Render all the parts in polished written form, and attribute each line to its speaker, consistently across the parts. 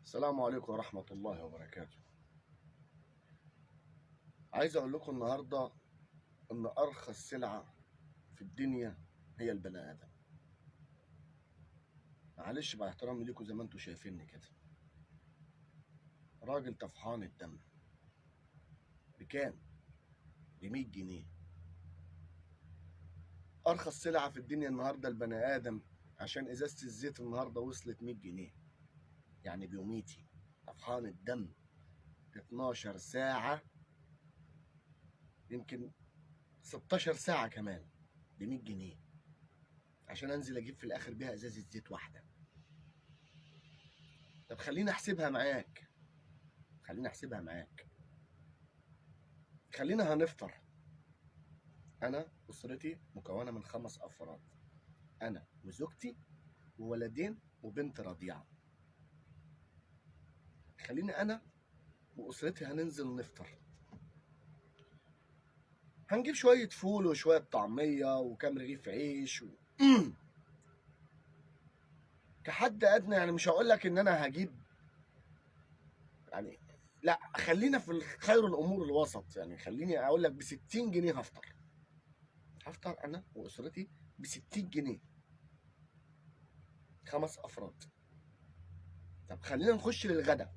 Speaker 1: السلام عليكم ورحمة الله وبركاته. عايز أقول لكم النهاردة إن أرخص سلعة في الدنيا هي البني آدم. معلش مع احترامي ليكم زي ما انتوا شايفيني كده، راجل طفحان الدم. بكام؟ ب100 جنيه. أرخص سلعة في الدنيا النهاردة البني آدم، عشان إزازة الزيت النهاردة وصلت 100 جنيه. يعني بيوميتي طفحان الدم 12 ساعة، يمكن 16 ساعة كمان، ب100 جنيه، عشان أنزل أجيب في الآخر بيها إزازة زيت واحدة. طب خليني أحسبها معاك، خلينا هنفطر. أنا أسرتي مكونة من 5 أفراد، أنا وزوجتي وولدين وبنت رضيعة. خليني أنا وأسرتي هننزل نفطر، هنجيب شوية فول وشوية طعمية وكام رغيف عيش كحد أدنى. يعني مش هقول لك إن أنا هجيب، يعني لا، خلينا في خير الأمور الوسط. يعني خليني أقول لك ب60 جنيه هفطر أنا وأسرتي ب60 جنيه، 5 أفراد. طب خلينا نخش للغدا.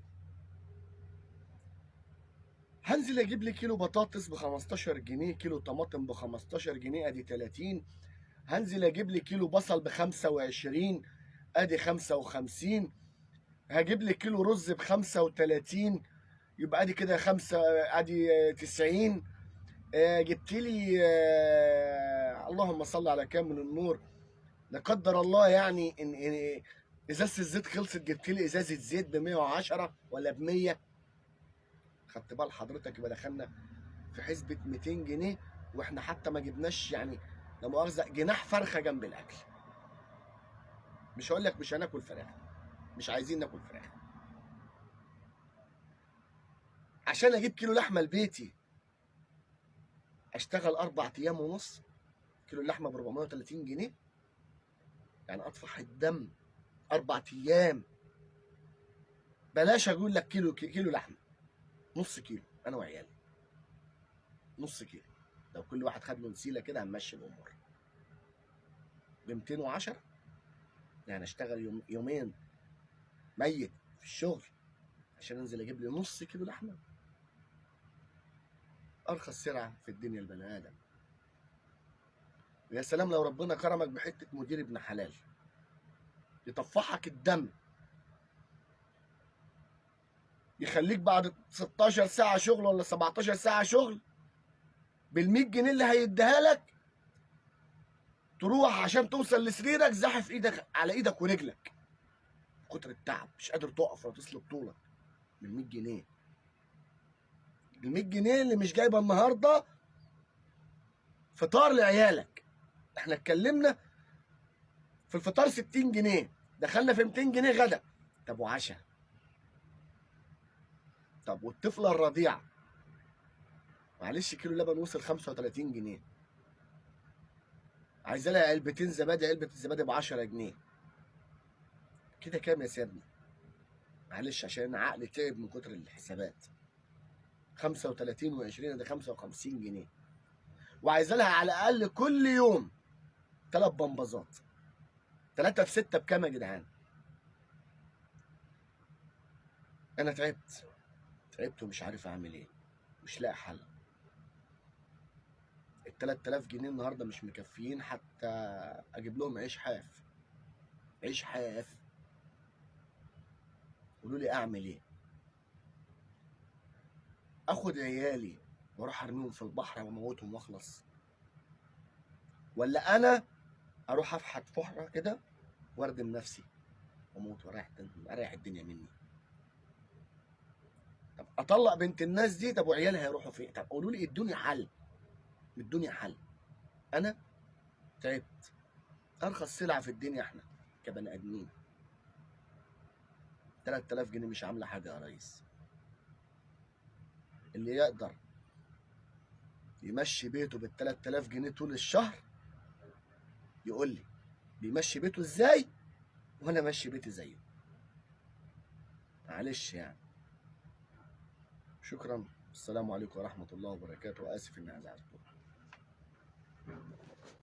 Speaker 1: هنزل اجيب لي كيلو بطاطس ب 15 جنيه، كيلو طماطم ب 15 جنيه، ادي 30. هنزل اجيب لي كيلو بصل ب 25، ادي 55. هجيب لي كيلو رز ب 35، يبقى ادي كده 5، ادي 90. جبت لي اللهم صل على كامل النور، لا قدر الله يعني ان ازازه الزيت خلصت، جبت لي ازازه زيت ب 110 ولا ب 100. خدت بال حضرتك؟ يبقى دخلنا في حسبة 200 جنيه، واحنا حتى ما جبناش يعني لا مؤاخذة جناح فرخة جنب الأكل. مش هقول لك مش هناكل فراخ، مش عايزين ناكل فراخ. عشان أجيب كيلو لحمة لبيتي أشتغل 4 أيام ونص، كيلو اللحمة ب 430 جنيه، يعني أطفح الدم 4 أيام. بلاش أقول لك كيلو لحمة، نص كيلو أنا وعيالي، نص كيلو. لو كل واحد خد له نسيلة كده هنمشي الأمور. ب 210، يعني أشتغل يومين ميت في الشغل عشان انزل اجيب لي نص كيلو لحمه. ارخص سلعه في الدنيا البني ادم. ويا سلام لو ربنا كرمك بحته مدير ابن حلال يطفحك الدم، يخليك بعد 16 ساعه شغل ولا 17 ساعه شغل بال100 جنيه اللي هيديها لك تروح عشان توصل لسريرك زاحف ايدك على ايدك ورجلك، كتر التعب مش قادر تقف ولا تسلب طولك. بال100 جنيه، ال100 جنيه اللي مش جايبه النهارده فطار لعيالك. احنا اتكلمنا في الفطار 60 جنيه، دخلنا في 200 جنيه غدا. طب وعشاء؟ طب والطفله الرضيعه؟ معلش كيلو لبن وصل 35 جنيه، عايزه لها علبتين زبادي، علبه الزبادي ب10 جنيه. كده كام يا سيادنا؟ معلش عشان عقلي تعب من كتر الحسابات. 35 و20 ده 55 جنيه، وعايزه لها على الاقل كل يوم 3 بمبازات. 3 في 6 بكام يا جدعان؟ انا تعبت ومش عارف اعمل ايه، مش لاقي حل. ال 3000 جنيه النهارده مش مكفيين حتى اجيب لهم عيش حاف. عيش حاف. قولوا لي اعمل ايه؟ اخد عيالي واروح ارميهم في البحر واموتهم واخلص، ولا انا اروح افحت فحره كده واردم نفسي واموت واريح الدنيا مني؟ طب اطلق بنت الناس دي، طب وعيالها هيروحوا فين؟ طب قولوا لي ادوني حل، ادوني حل. انا تعبت. ارخص سلعه في الدنيا احنا كبني ادمين. 3000 جنيه مش عامله حاجه يا ريس. اللي يقدر يمشي بيته بال 3000 جنيه طول الشهر يقول لي بيمشي بيته ازاي، وانا ماشي بيتي زيه. معلش يعني. شكرا. السلام عليكم ورحمة الله وبركاته، وآسف إني أزعجتكم.